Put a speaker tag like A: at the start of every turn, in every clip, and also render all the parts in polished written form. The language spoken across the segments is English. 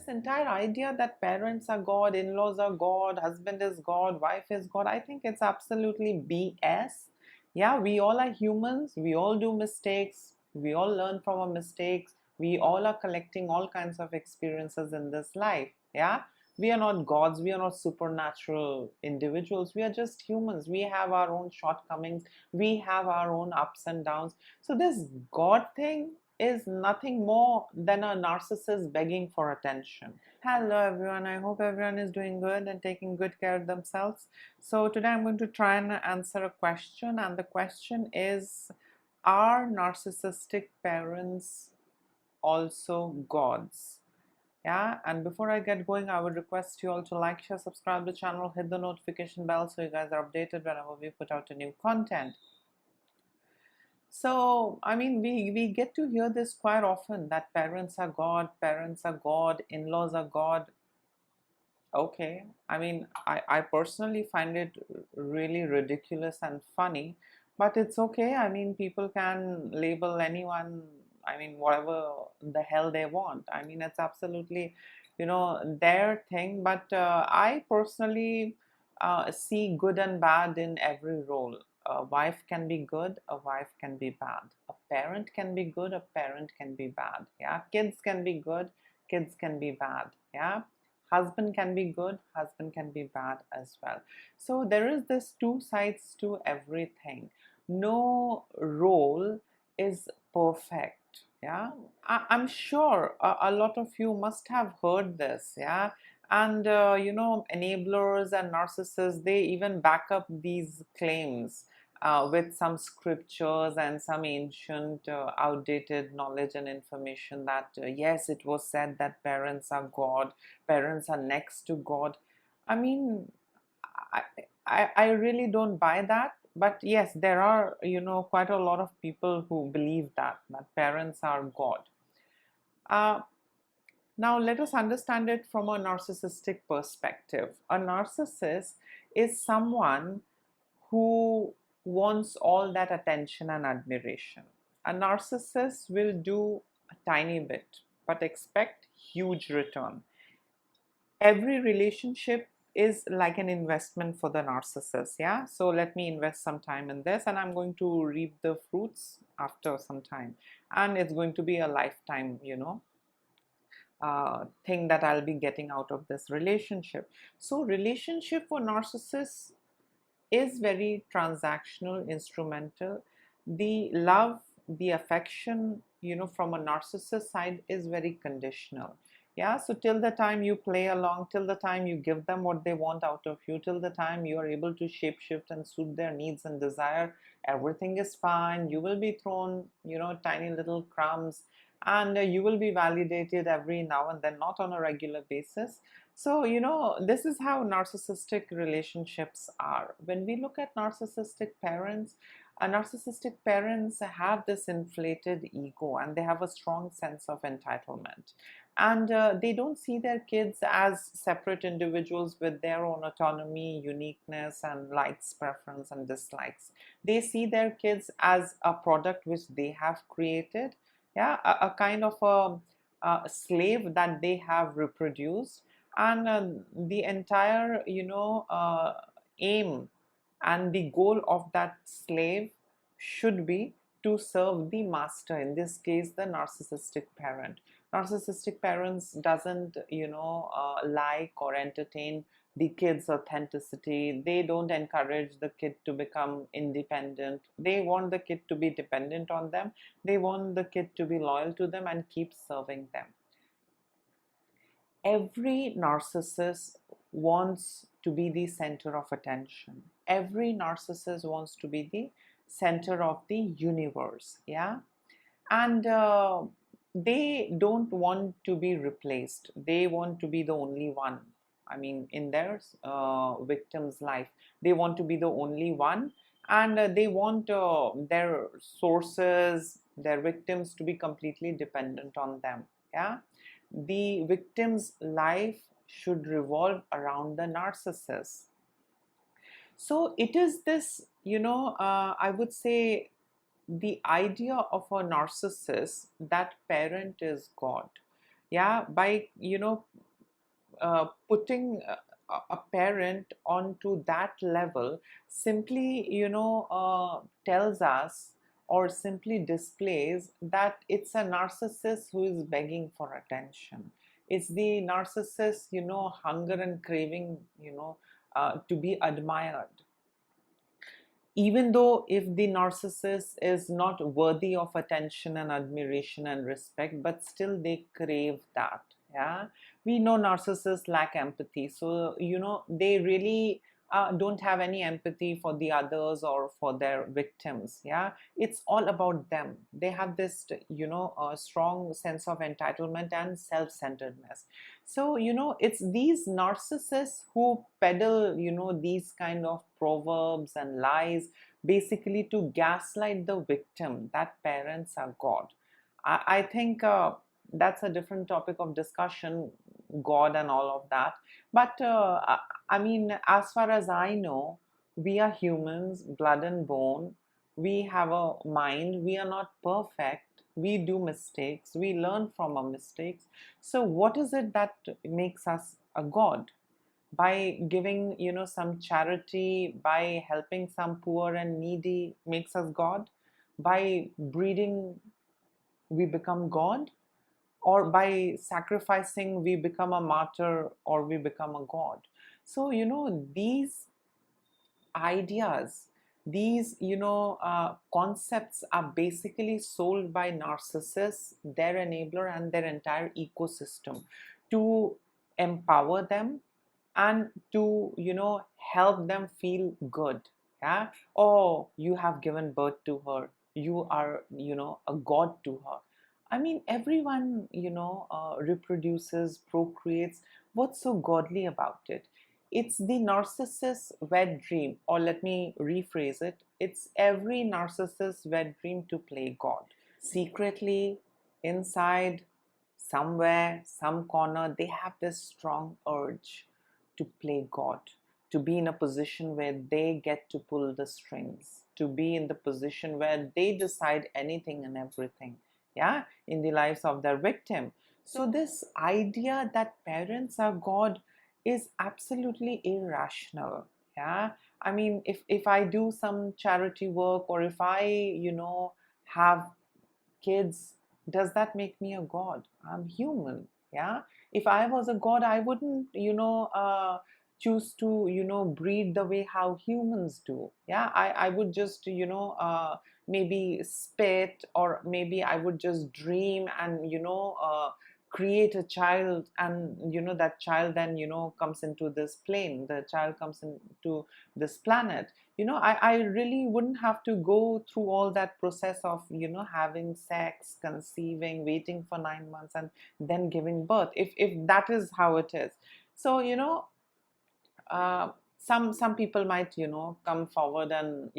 A: this entire idea that parents are God, in-laws are God, husband is God, wife is God, I think it's absolutely BS. Yeah, we all are humans, we all do mistakes, we all learn from our mistakes, we all are collecting all kinds of experiences in this life. Yeah, we are not gods, we are not supernatural individuals, we are just humans. We have our own shortcomings, we have our own ups and downs. So this God thing is nothing more than a narcissist begging for attention. Hello everyone, I hope everyone is doing good and taking good care of themselves. So today I'm going to try and answer a question, and the question is, are narcissistic parents also gods? Yeah, and before I get going, I would request you all to like, share, subscribe to the channel, hit the notification bell so you guys are updated whenever we put out a new content. So, I mean, we get to hear this quite often, that parents are God, in-laws are God. Okay, I mean, I personally find it really ridiculous and funny, but it's okay. I mean, people can label anyone, I mean, whatever the hell they want. I mean, it's absolutely, their thing. But I personally see good and bad in every role. A wife can be good, a wife can be bad. A parent can be good, a parent can be bad. Yeah, kids can be good, kids can be bad. Yeah, husband can be good, husband can be bad as well. So there is this two sides to everything. No role is perfect. Yeah, I'm sure a lot of you must have heard this. Yeah, and enablers and narcissists, they even back up these claims with some scriptures and some ancient outdated knowledge and information that yes, it was said that parents are God, parents are next to God. I mean, I, I really don't buy that. But yes, there are, quite a lot of people who believe that parents are God. Uh, Now, let us understand it from a narcissistic perspective. A narcissist is someone who wants all that attention and admiration. A narcissist will do a tiny bit but expect huge return. Every relationship is like an investment for the narcissist. Yeah, so let me invest some time in this and I'm going to reap the fruits after some time, and it's going to be a lifetime thing that I'll be getting out of this relationship. So relationship for narcissists is very transactional, instrumental. The love, the affection, from a narcissist side is very conditional. Yeah, so till the time you play along, till the time you give them what they want out of you, till the time you are able to shapeshift and suit their needs and desire, everything is fine. You will be thrown, tiny little crumbs, and you will be validated every now and then, not on a regular basis. So, this is how narcissistic relationships are. When we look at narcissistic parents have this inflated ego and they have a strong sense of entitlement. And they don't see their kids as separate individuals with their own autonomy, uniqueness, and likes, preference, and dislikes. They see their kids as a product which they have created, yeah, a kind of a slave that they have reproduced, and the entire aim and the goal of that slave should be to serve the master, in this case the narcissistic parent. Narcissistic parents doesn't like or entertain the kid's authenticity. They don't encourage the kid to become independent. They want the kid to be dependent on them. They want the kid to be loyal to them and keep serving them. Every narcissist wants to be the center of attention. Every narcissist wants to be the center of the universe. Yeah, and they don't want to be replaced. They want to be the only one. I mean, in their victim's life, they want to be the only one, and they want their sources, their victims, to be completely dependent on them. Yeah, the victim's life should revolve around the narcissist. So it is this, I would say, the idea of a narcissist that parent is God. yeah, by putting a parent onto that level simply tells us or simply displays that it's a narcissist who is begging for attention. It's the narcissist hunger and craving to be admired, even though if the narcissist is not worthy of attention and admiration and respect, but still they crave that. Yeah, we know narcissists lack empathy, so they really don't have any empathy for the others or for their victims. Yeah, it's all about them. They have this a strong sense of entitlement and self-centeredness. So it's these narcissists who peddle these kind of proverbs and lies, basically to gaslight the victim that parents are God. I think that's a different topic of discussion, God and all of that. But I mean, as far as I know, we are humans, blood and bone. We have a mind. We are not perfect. We do mistakes. We learn from our mistakes. So, what is it that makes us a God? By giving some charity, by helping some poor and needy makes us God? By breeding we become God? Or by sacrificing we become a martyr or we become a God? So these ideas, these concepts are basically sold by narcissists, their enabler and their entire ecosystem, to empower them and to help them feel good. Yeah, oh, you have given birth to her, you are a god to her. I mean, everyone reproduces, procreates. What's so godly about it? It's the narcissist's wet dream, or let me rephrase it, it's every narcissist's wet dream to play God. Secretly, inside, somewhere, some corner, they have this strong urge to play God, to be in a position where they get to pull the strings, to be in the position where they decide anything and everything, yeah, in the lives of their victim. So, this idea that parents are God is absolutely irrational. Yeah, I mean, if I do some charity work, or if I, have kids, does that make me a god? I'm human. Yeah, if I was a god, I wouldn't choose to breed the way how humans do. Yeah, I would just maybe spit, or maybe I would just dream and create a child, and that child then comes into this plane, the child comes into this planet. I really wouldn't have to go through all that process of having sex, conceiving, waiting for 9 months, and then giving birth, if that is how it is. So uh, some people might come forward and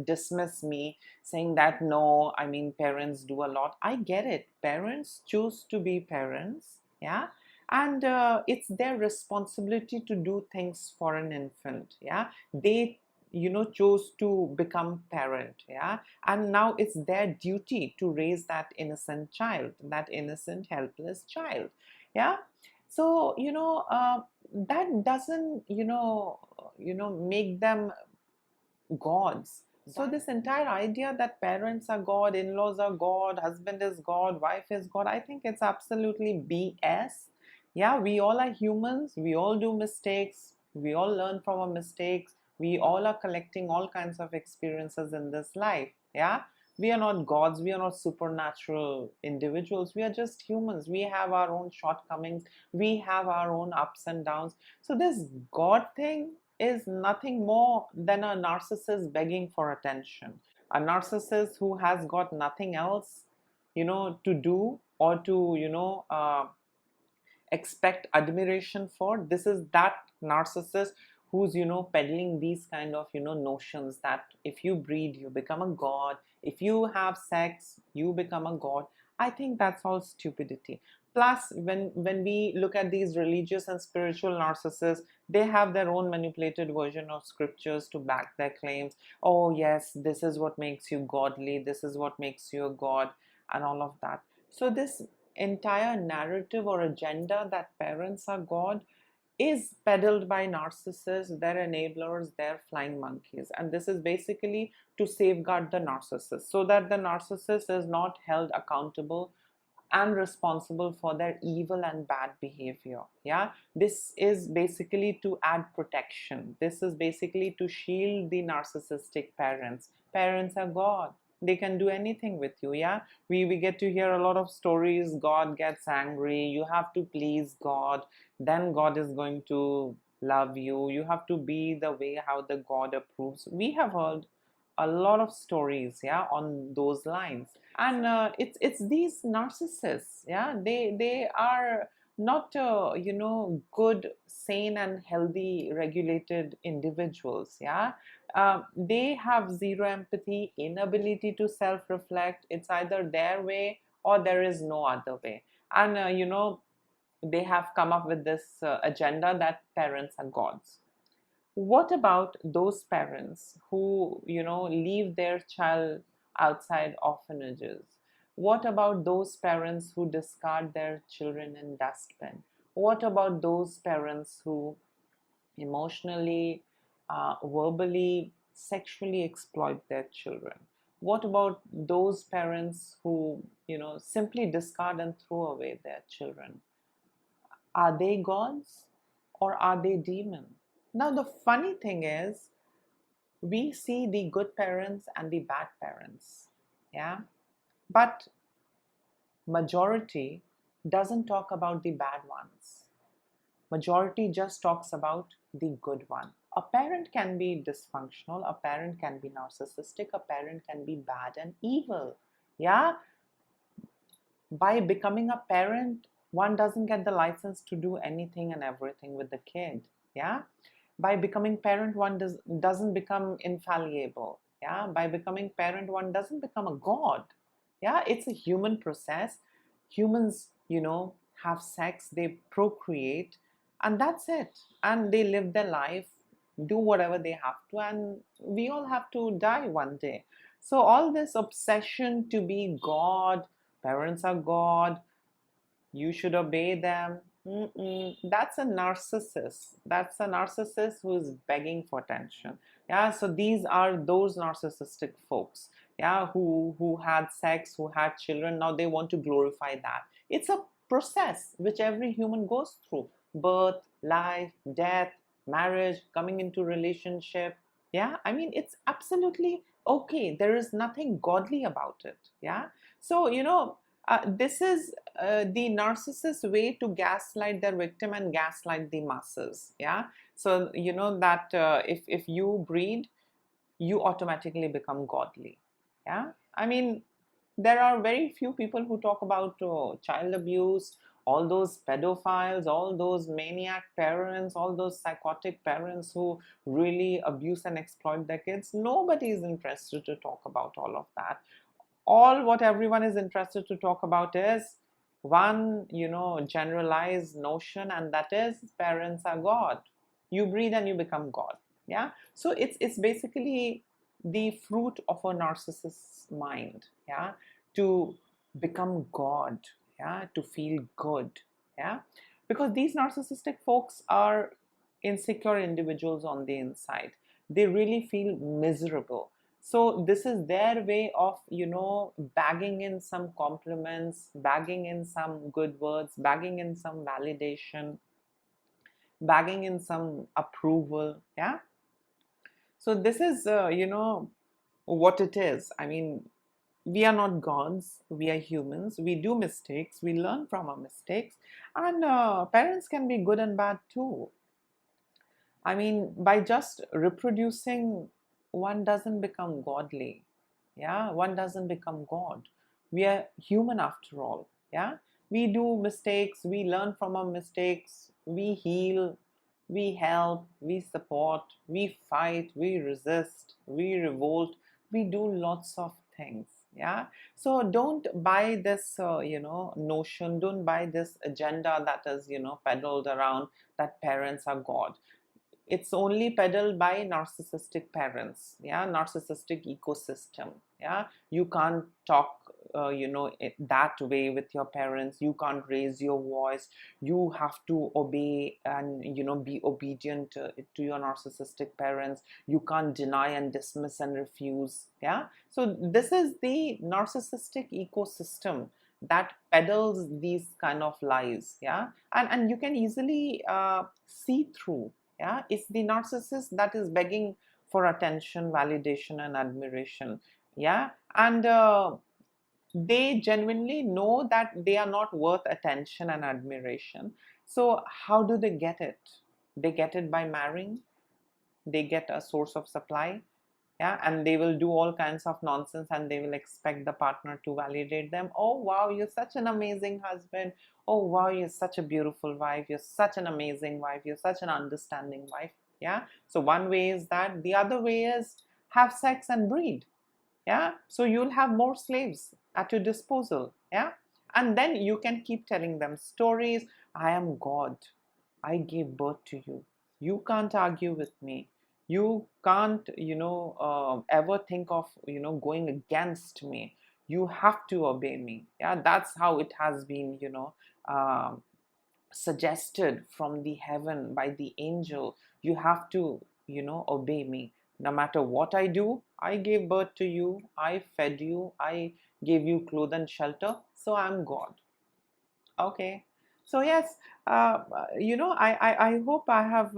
A: dismiss me, saying that no, I mean, parents do a lot. I get it, parents choose to be parents, yeah, and it's their responsibility to do things for an infant. Yeah, they chose to become parent. Yeah, and now it's their duty to raise that innocent child, that innocent helpless child. Yeah, so that doesn't make them gods. So this entire idea that parents are God, in-laws are God, husband is God, wife is God, I think it's absolutely BS. Yeah, we all are humans, we all do mistakes, we all learn from our mistakes, we all are collecting all kinds of experiences in this life. Yeah, we are not gods, we are not supernatural individuals, we are just humans. We have our own shortcomings, we have our own ups and downs. So this God thing is nothing more than a narcissist begging for attention. A narcissist who has got nothing else to do, or to expect admiration for. This is that narcissist who's peddling these kind of notions that if you breed you become a god, if you have sex you become a god. I think that's all stupidity. Plus, when we look at these religious and spiritual narcissists, they have their own manipulated version of scriptures to back their claims. Oh yes, this is what makes you godly, this is what makes you a god, and all of that. So this entire narrative or agenda that parents are God is peddled by narcissists, their enablers, their flying monkeys. And this is basically to safeguard the narcissist so that the narcissist is not held accountable and responsible for their evil and bad behavior. Yeah, this is basically to add protection. This is basically to shield the narcissistic parents. Parents are God, they can do anything with you. Yeah, we get to hear a lot of stories. God gets angry, you have to please God, then God is going to love you, you have to be the way how the God approves. We have heard a lot of stories, yeah, on those lines. And it's these narcissists, yeah, they are not good, sane and healthy regulated individuals. Yeah, they have zero empathy, inability to self-reflect. It's either their way or there is no other way. And they have come up with this agenda that parents are gods. What about those parents who leave their child outside orphanages? What about those parents who discard their children in dustbin? What about those parents who emotionally, verbally, sexually exploit their children? What about those parents who simply discard and throw away their children? Are they gods or are they demons? Now, the funny thing is, we see the good parents and the bad parents, yeah? But majority doesn't talk about the bad ones. Majority just talks about the good one. A parent can be dysfunctional, a parent can be narcissistic, a parent can be bad and evil, yeah? By becoming a parent, one doesn't get the license to do anything and everything with the kid. Yeah, by becoming parent, one doesn't become infallible. Yeah, by becoming parent, one doesn't become a god. Yeah, it's a human process. Humans have sex, they procreate, and that's it. And they live their life, do whatever they have to, and we all have to die one day. So all this obsession to be god, parents are god, you should obey them. That's a narcissist. That's a narcissist who is begging for attention. Yeah, so these are those narcissistic folks. Yeah, who had sex, who had children. Now they want to glorify that. It's a process which every human goes through: birth, life, death, marriage, coming into relationship. Yeah, I mean, it's absolutely okay. There is nothing godly about it. Yeah, so this is the narcissist way to gaslight their victim and gaslight the masses. Yeah, so that if you breed, you automatically become godly. Yeah, I mean, there are very few people who talk about child abuse, all those pedophiles, all those maniac parents, all those psychotic parents who really abuse and exploit their kids. Nobody is interested to talk about all of that. All what everyone is interested to talk about is one generalized notion, and that is parents are god. You breed and you become god. Yeah, so it's basically the fruit of a narcissist's mind, yeah, to become god, yeah, to feel good. Yeah, because these narcissistic folks are insecure individuals on the inside. They really feel miserable. So this is their way of bagging in some compliments, bagging in some good words, bagging in some validation, bagging in some approval. Yeah, so this is what it is. I mean, we are not gods, we are humans, we do mistakes, we learn from our mistakes, and parents can be good and bad too. I mean, by just reproducing, one doesn't become godly. Yeah, one doesn't become God. We are human after all. Yeah, we do mistakes, we learn from our mistakes, we heal, we help, we support, we fight, we resist, we revolt, we do lots of things. Yeah, so don't buy this notion, don't buy this agenda that is peddled around, that parents are God. It's only peddled by narcissistic parents. Yeah, narcissistic ecosystem. Yeah, you can't talk that way with your parents. You can't raise your voice. You have to obey and be obedient to your narcissistic parents. You can't deny and dismiss and refuse. Yeah, so this is the narcissistic ecosystem that peddles these kind of lies. Yeah, and you can easily see through. Yeah, it's the narcissist that is begging for attention, validation, and admiration. Yeah, and they genuinely know that they are not worth attention and admiration. So how do they get it? They get it by marrying. They get a source of supply. Yeah, and they will do all kinds of nonsense, and they will expect the partner to validate them. Oh wow, you're such an amazing husband. Oh wow, you're such a beautiful wife. You're such an amazing wife. You're such an understanding wife. Yeah, so one way is that. The other way is have sex and breed. Yeah, so you'll have more slaves at your disposal. Yeah, and then you can keep telling them stories. I am God. I gave birth to you. You can't argue with me. You can't ever think of going against me. You have to obey me. Yeah, that's how it has been um, suggested from the heaven by the angel. You have to obey me no matter what I do. I gave birth to you, I fed you, I gave you clothes and shelter, so I'm God. Okay, so yes, I hope I have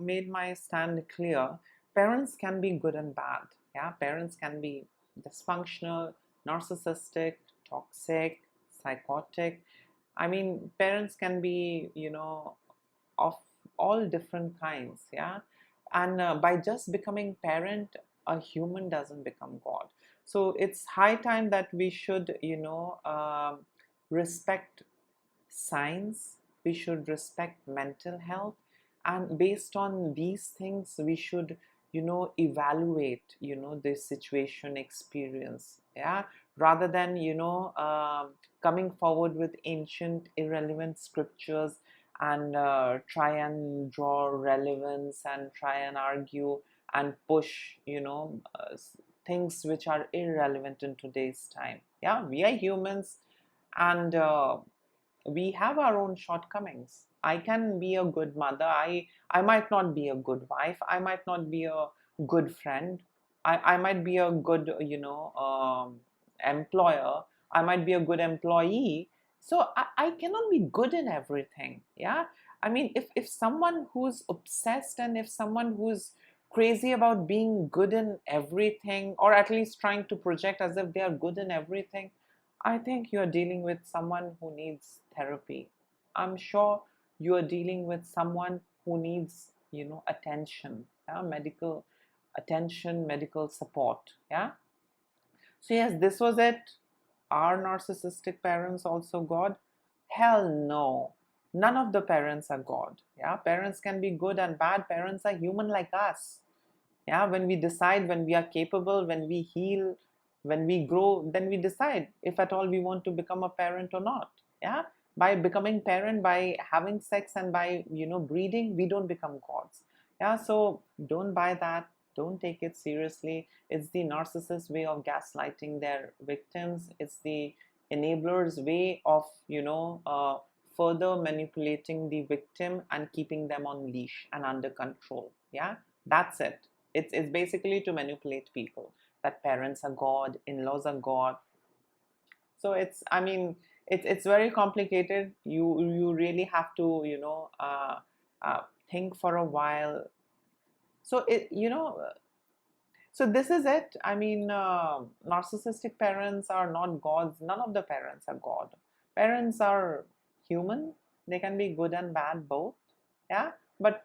A: made my stand clear. Parents can be good and bad. Yeah, parents can be dysfunctional, narcissistic, toxic, psychotic. I mean, parents can be, of all different kinds, yeah. And by just becoming parent, a human doesn't become God. So it's high time that we should, respect science. We should respect mental health, and based on these things, we should, evaluate, the situation experience. Yeah, rather than coming forward with ancient irrelevant scriptures and try and draw relevance and try and argue and push things which are irrelevant in today's time. Yeah, we are humans, and we have our own shortcomings. I can be a good mother. I might not be a good wife. I might not be a good friend. I might be a good employer. I might be a good employee. So I cannot be good in everything. Yeah, I mean, if someone who's obsessed, and if someone who's crazy about being good in everything, or at least trying to project as if they are good in everything, I think you're dealing with someone who needs therapy. I'm sure you are dealing with someone who needs, attention, yeah? Medical attention, medical support. Yeah. So yes, this was it. Are narcissistic parents also God? Hell no. None of the parents are God. Yeah. Parents can be good and bad. Parents are human like us. Yeah, when we decide, when we are capable, when we heal, when we grow, then we decide if at all we want to become a parent or not. Yeah, by becoming parent, by having sex, and by breeding, we don't become gods. Yeah, so don't buy that. Don't take it seriously. It's the narcissist way of gaslighting their victims. It's the enablers way of further manipulating the victim and keeping them on leash and under control. Yeah, that's it. It's basically to manipulate people, that parents are God, in-laws are God. So I mean, it's very complicated. You really have to think for a while. So so this is it. I mean, narcissistic parents are not gods. None of the parents are God. Parents are human. They can be good and bad both. Yeah, but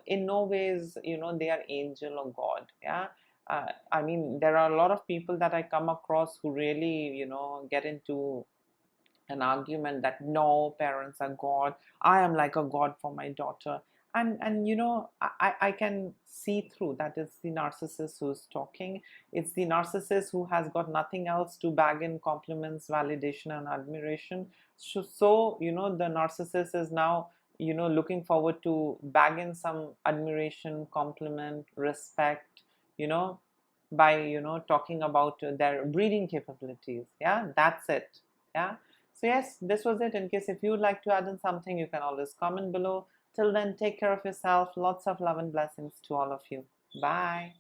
A: in no ways they are angel or God. Yeah, I mean, there are a lot of people that I come across who really get into an argument that no, parents are God. I am like a God for my daughter. And I can see through that. It's the narcissist who's talking. It's the narcissist who has got nothing else to bag in compliments, validation, and admiration. So the narcissist is now looking forward to bag in some admiration, compliment, respect, you know by, you know, talking about their breeding capabilities. Yeah, that's it. Yeah. So yes, this was it. In case if you would like to add in something, you can always comment below. Till then, take care of yourself. Lots of love and blessings to all of you. Bye.